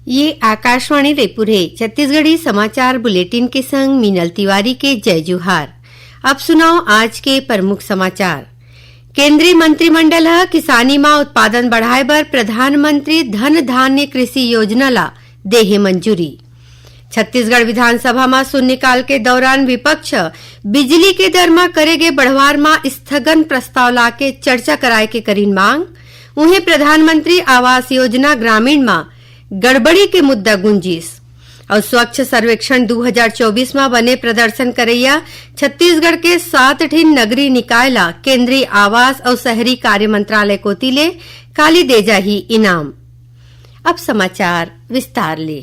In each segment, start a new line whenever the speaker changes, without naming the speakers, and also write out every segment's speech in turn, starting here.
ये आकाशवाणी रायपुर है। छत्तीसगढ़ी समाचार बुलेटिन के संग मीनल तिवारी के जय जोहार। अब सुनाओ आज के प्रमुख समाचार। केंद्रीय मंत्रिमंडल किसानी मां उत्पादन बढ़ाए बर प्रधानमंत्री धन धान्य कृषि योजना ला देहे मंजूरी। छत्तीसगढ़ विधानसभा में शून्यकाल के दौरान विपक्ष बिजली के दर में करेगे बढ़वार में स्थगन प्रस्ताव लाके चर्चा कराए के करीन मांग। उन्हें प्रधानमंत्री आवास योजना ग्रामीण में गड़बड़ी के मुद्दा गुंजिस और स्वच्छ सर्वेक्षण 2024 में बने प्रदर्शन करैया छत्तीसगढ़ के 7 ठीन नगरीय निकाय ला केंद्रीय आवास और शहरी कार्य मंत्रालय कोती ले काली दे जाही इनाम। अब समाचार विस्तार ले।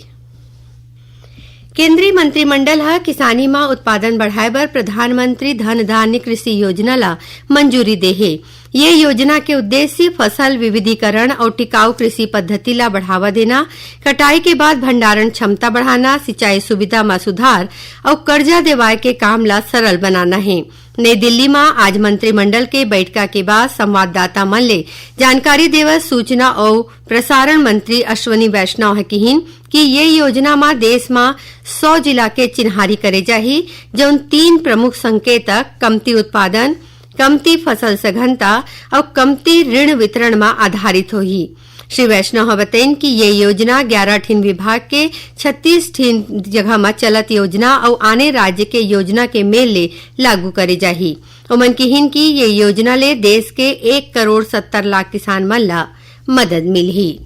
केंद्रीय मंत्रिमंडल किसानी मां उत्पादन बढ़ाए बर प्रधानमंत्री धन धान्य कृषि योजना ला मंजूरी देहे। ये योजना के उद्देश्य फसल विविधीकरण और टिकाऊ कृषि पद्धति ला बढ़ावा देना, कटाई के बाद भंडारण क्षमता बढ़ाना, सिंचाई सुविधा में सुधार और कर्जा देवाए के काम ला सरल बनाना है। नई दिल्ली में आज मंत्रिमंडल के बैठका के बाद संवाददाता मन ले जानकारी देवत सूचना और प्रसारण मंत्री अश्वनी वैष्णव कहिन कि ये योजना में देश में 100 जिला के चिन्हारी करे जाही, जौन 3 प्रमुख संकेतक कमती उत्पादन, कमती फसल सघनता और कमती ऋण वितरण में आधारित होही। श्री वैष्णव बताइन कि ये योजना 11 ठीन विभाग के 36 ठीन जगह में चलत योजना और आने राज्य के योजना के मेल ले लागू करे जाही। उमन कहिन कि ये योजना ले देश के 1 करोड़ 70 लाख किसान मन ला मदद मिलही।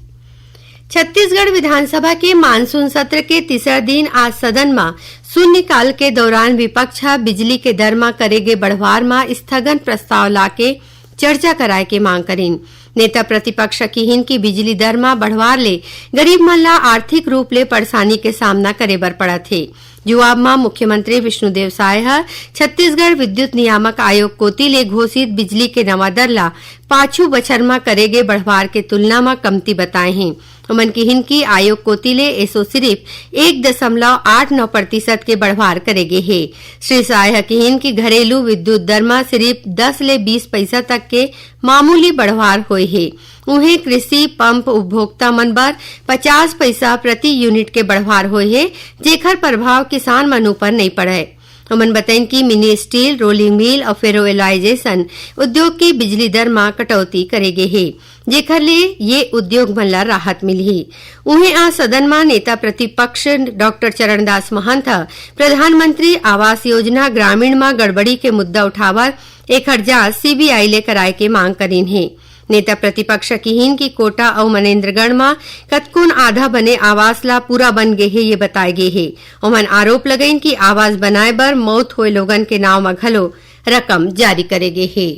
छत्तीसगढ़ विधानसभा के मानसून सत्र के तीसरा दिन आज सदन में शून्यकाल के दौरान विपक्ष बिजली के दर में करेगे बढ़वार में स्थगन प्रस्ताव लाके चर्चा कराए के मांग करीन। नेता प्रतिपक्ष कहिन कि बिजली दर में बढ़वार ले गरीब मन ला आर्थिक रूप ले परेशानी के सामना करे बर पड़त हे। जवाब में मुख्यमंत्री विष्णुदेव साय छत्तीसगढ़ विद्युत नियामक आयोग कोती ले घोषित बिजली के नवा दर ला 5 बछर में करेगे बढ़वार के तुलना में कमती बताए हैं। उमन कहिन की आयोग कोती ले ऐसो सिर्फ 1.89% के बढ़वार करेगे है। श्री साय कहिन की घरेलू विद्युत दर में सिर्फ 10 ले 20 पैसा तक के मामूली बढ़वार होए है। उन्हें कृषि पंप उपभोक्ता मन बर 50 पैसा प्रति यूनिट के बढ़वार होए है, जेकर प्रभाव किसान मन ऊपर नहीं पड़े। उमन बताइन कि मिनी स्टील, रोलिंग मिल और फेरोएलाइजेशन उद्योग की बिजली दर में कटौती करेगे है, जेकर ले ये उद्योग मन ला राहत मिलही। उन्हें आज सदन में नेता प्रतिपक्ष डॉक्टर चरणदास महंत प्रधानमंत्री आवास योजना ग्रामीण में गड़बड़ी के मुद्दा उठावर एकर जांच सीबीआई ले कराए के मांग करीन है। नेता प्रतिपक्ष कहिन की कोटा और मनेन्द्रगढ़ में कतकुन आधा बने आवास ला पूरा बन गे है, ये बताए गे है। उमन आरोप लगाइन कि आवास बनाए बर मौत हुए लोगन के नाव में घलो रकम जारी करेगे है।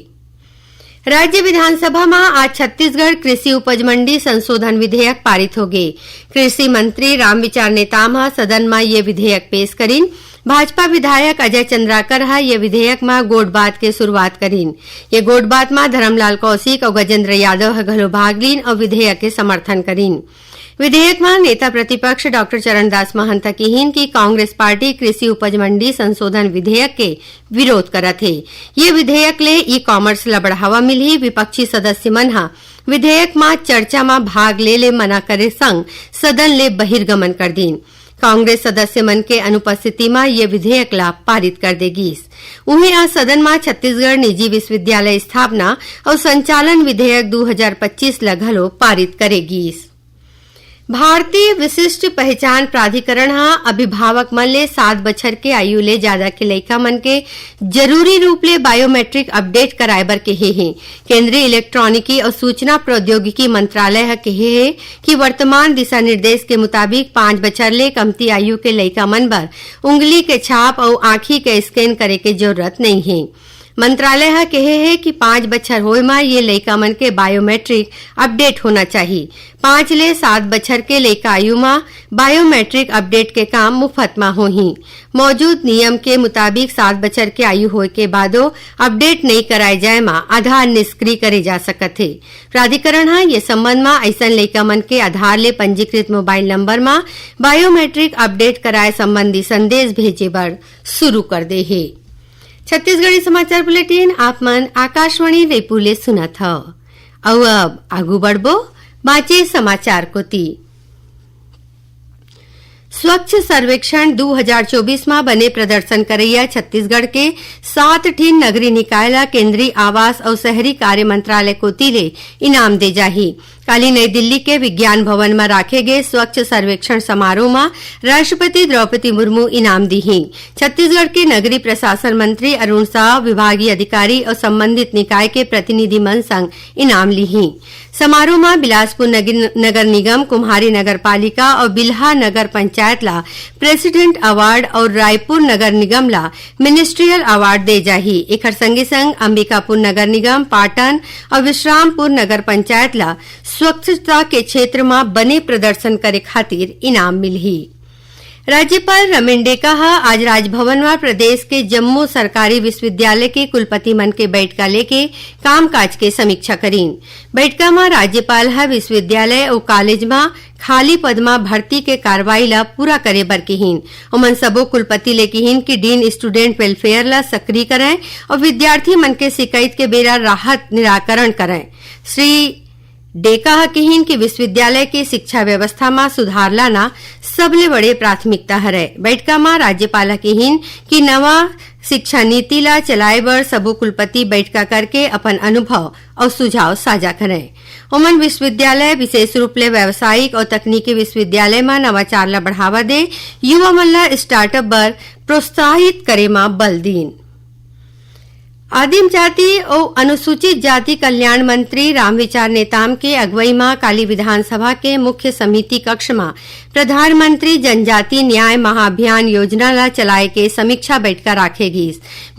राज्य विधानसभा में आज छत्तीसगढ़ कृषि उपज मंडी संशोधन विधेयक पारित हो गए। कृषि मंत्री रामविचार नेताम सदन में ये विधेयक पेश करीन। भाजपा विधायक अजय चंद्राकर ये विधेयक में गोडबात के शुरुआत करीन। ये गोडबात में धर्मलाल कौशिक और गजेंद्र यादव घलो भाग लीन और विधेयक के समर्थन करीन। विधेयक में नेता प्रतिपक्ष डॉक्टर चरणदास महंत कहिन की कांग्रेस पार्टी कृषि उपज मंडी संशोधन विधेयक के विरोध करत है। ये विधेयक ले ई कॉमर्स ला बढ़ावा मिलही। विपक्षी सदस्य मन विधेयक में चर्चा में भाग ले मना करे संग सदन ले बहिर्गमन कर दीन। कांग्रेस सदस्य मन के अनुपस्थिति में ये विधेयक ला पारित कर देगी। उन्हें आज सदन में छत्तीसगढ़ निजी विश्वविद्यालय स्थापना और संचालन विधेयक 2025 ला घलो पारित करेगी। भारतीय विशिष्ट पहचान प्राधिकरण अभिभावक मन ले 7 बछर के आयु ले ज्यादा के लइका मन के जरूरी रूप ले बायोमेट्रिक अपडेट कराए बर कहे है। केंद्रीय इलेक्ट्रॉनिकी और सूचना प्रौद्योगिकी मंत्रालय कहे है कि वर्तमान दिशा निर्देश के मुताबिक 5 बछर ले कमती आयु के लइका मन बर उंगली के छाप और आंखी के स्कैन करे के जरूरत नहीं है। मंत्रालय कहे है कि 5 बछर होए में ये लइका मन के बायोमेट्रिक अपडेट होना चाहिए। 5 ले 7 बछर के लइका आयु में बायोमेट्रिक अपडेट के काम मुफ्त में होही। मौजूद नियम के मुताबिक 7 बछर के आयु होए के बादो अपडेट नहीं कराए जाए में आधार निष्क्रिय करे जा सकत है। प्राधिकरण ये संबंध में ऐसा लइका मन के आधार ले पंजीकृत मोबाइल नंबर में बायोमेट्रिक अपडेट कराए संबंधी संदेश भेजे बर शुरू कर दे है। छत्तीसगढ़ी समाचार बुलेटिन आप मन आकाशवाणी रायपुर ले सुनत हव। अब आगू बढ़बो बाचे समाचार कोती। स्वच्छ सर्वेक्षण 2024 में बने प्रदर्शन करैया छत्तीसगढ़ के 7 ठीन नगरीय निकाय ला केंद्रीय आवास और शहरी कार्य मंत्रालय कोती ले इनाम दे जाही। काली नई दिल्ली के विज्ञान भवन में राखे गए स्वच्छ सर्वेक्षण समारोह में राष्ट्रपति द्रौपदी मुर्मू इनाम दी। छत्तीसगढ़ के नगरीय प्रशासन मंत्री अरुण साव, विभागीय अधिकारी और संबंधित निकाय के प्रतिनिधि मंच संग इनाम ली। समारोह में बिलासपुर नगर निगम, कुम्हारी नगर पालिका और बिल्हा नगर पंचायत ला प्रेसिडेंट अवार्ड और रायपुर नगर निगम ला मिनिस्ट्रियल अवार्ड दे जाही। एकर संगे संग अंबिकापुर नगर निगम, पाटन और विश्रामपुर नगर पंचायत ला स्वच्छता के क्षेत्र में बने प्रदर्शन करे खातिर इनाम मिलही। राज्यपाल रमेन डेका आज राजभवन में प्रदेश के जम्मू सरकारी विश्वविद्यालय के कुलपति मन के बैठका लेके कामकाज के समीक्षा करीन। बैठका में राज्यपाल विश्वविद्यालय और कॉलेज में खाली पद में भर्ती के कार्रवाई ला पूरा करे बर कहीन। ओमन सबो कुलपति ले कहीन कि डीन स्टूडेंट वेलफेयर ला सक्रिय करें और विद्यार्थी मन के शिकायत के बेरा राहत निराकरण करें। श्री डेका कहीन कि विश्वविद्यालय की शिक्षा व्यवस्था में सुधार लाना सबले बड़े प्राथमिकता हरे। बैठका में राज्यपाल कहीन कि नवा शिक्षा नीति ला चलाए बर सबो कुलपति बैठका करके अपन अनुभव और सुझाव साझा करें। ओमन विश्वविद्यालय विशेष रूप ले व्यावसायिक और तकनीकी विश्वविद्यालय में नवाचार ला बढ़ावा दे, युवा मन ला स्टार्टअप बर प्रोत्साहित करे में बल दीन। आदिम जाति और अनुसूचित जाति कल्याण मंत्री रामविचार नेताम के अगुवाई में काली विधानसभा के मुख्य समिति कक्ष में प्रधानमंत्री जनजाति न्याय महाअभियान योजना ला चलाए के समीक्षा बैठका राखेगी।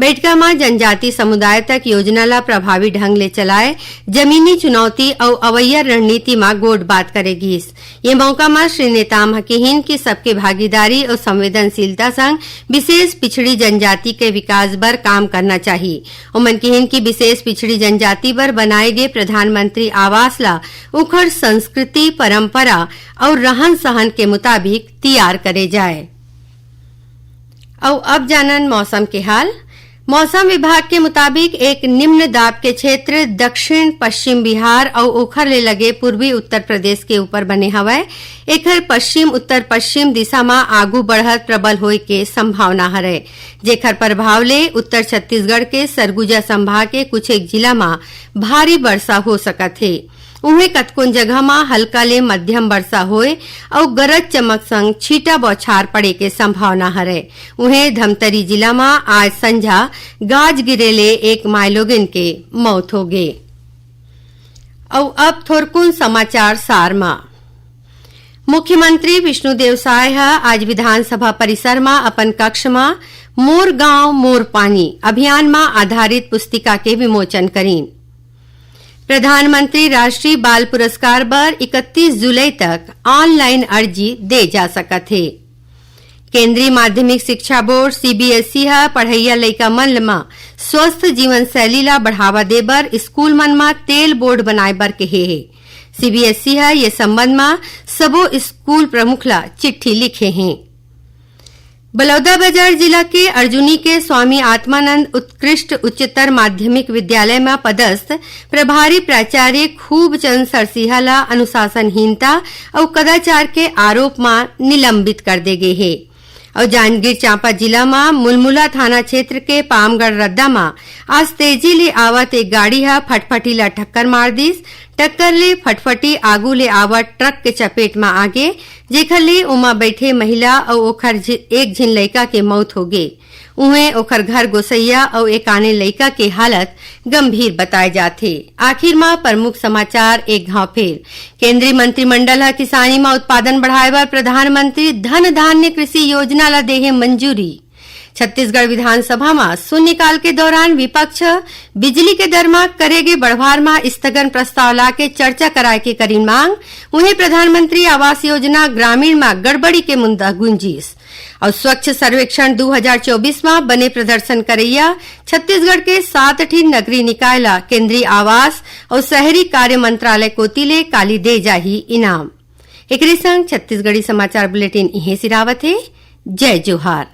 बैठका में जनजाति समुदाय तक योजना ला प्रभावी ढंग ले चलाए जमीनी चुनौती और अवैया रणनीति में गोट बात करेगी। ये मौका में श्री नेताम कहीन कि सबके भागीदारी और संवेदनशीलता संग विशेष पिछड़ी जनजाति के विकास बर काम करना चाहिए। ओमन कहीन की विशेष पिछड़ी जनजाति पर बनाए गए प्रधानमंत्री आवास ला उखड़ संस्कृति, परंपरा और रहन सहन के मुताबिक तैयार करे जाए। और अब जानन मौसम के हाल। मौसम विभाग के मुताबिक एक निम्न दाब के क्षेत्र दक्षिण पश्चिम बिहार और ओखर ले लगे पूर्वी उत्तर प्रदेश के ऊपर बने हवय। एकर पश्चिम उत्तर पश्चिम दिशा में आगू बढ़त प्रबल होय के संभावना हरे, जेकर प्रभाव ले उत्तर छत्तीसगढ़ के सरगुजा संभाग के कुछ एक जिला में भारी वर्षा हो सकत है। उन्हें कतकोन जगह में हल्का ले मध्यम वर्षा होए और गरज चमक संग छीटा बौछार पड़े के संभावना हरे। उन्हें धमतरी जिला में आज संझा गाज गिरेले एक माइलोगिन के मौत हो गए। और अब थोरकुन समाचार सार में। मुख्यमंत्री विष्णुदेव साय आज विधानसभा परिसर में अपन कक्ष में मोर गांव मोर पानी अभियान में आधारित पुस्तिका के विमोचन करीन। प्रधानमंत्री राष्ट्रीय बाल पुरस्कार पर 31 जुलाई तक ऑनलाइन अर्जी दे जा सकत है। केंद्रीय माध्यमिक शिक्षा बोर्ड सीबीएसई पढ़ैया लइका मन में स्वस्थ जीवन शैली ला बढ़ावा दे बर स्कूल मन में तेल बोर्ड बनाए बर कहे है। सीबीएसई ये संबंध में सबो स्कूल प्रमुख ला चिट्ठी लिखे हैं। बलौदाबाजार जिला के अर्जुनी के स्वामी आत्मानंद उत्कृष्ट उच्चतर माध्यमिक विद्यालय में पदस्थ प्रभारी प्राचार्य खूबचंद सरसिहा ला अनुशासनहीनता और कदाचार के आरोप में निलंबित कर दे गए है। और जांजगीर चांपा जिला में मुलमुला थाना क्षेत्र के पामगढ़ रद्दा में आज तेजी ले आवत एक गाड़ी फटफटी ला टक्कर मार दीस। टक्कर ले फटफटी आगू ले आवत ट्रक के चपेट में आगे, जेकर ले उमा बैठे महिला और ओखर एक झिन लड़का के मौत हो गए। उन्हें ओखर घर गोसैया और एक आने लड़का के हालत गंभीर बताए जाते। आखिर में प्रमुख समाचार एक घाव फेर। केंद्रीय मंत्रिमंडल किसानी में उत्पादन बढ़ाए बर प्रधानमंत्री धन धान्य कृषि योजना ला देहे मंजूरी। छत्तीसगढ़ विधानसभा में शून्यकाल के दौरान विपक्ष बिजली के दर में करेगे बढ़वार में स्थगन प्रस्ताव लाके चर्चा कराए के करीन मांग। उन्हें प्रधानमंत्री आवास योजना ग्रामीण में गड़बड़ी के मुद्दा गुंजीस। और स्वच्छ सर्वेक्षण 2024 में बने प्रदर्शन करैया छत्तीसगढ़ के 7 ठीन नगरीय निकाय ला केंद्रीय आवास और शहरी कार्य मंत्रालय कोती ले काली दे जाही इनाम। एकरे संग छत्तीसगढ़ी समाचार बुलेटिन इहे सिरावत है। जय जोहार।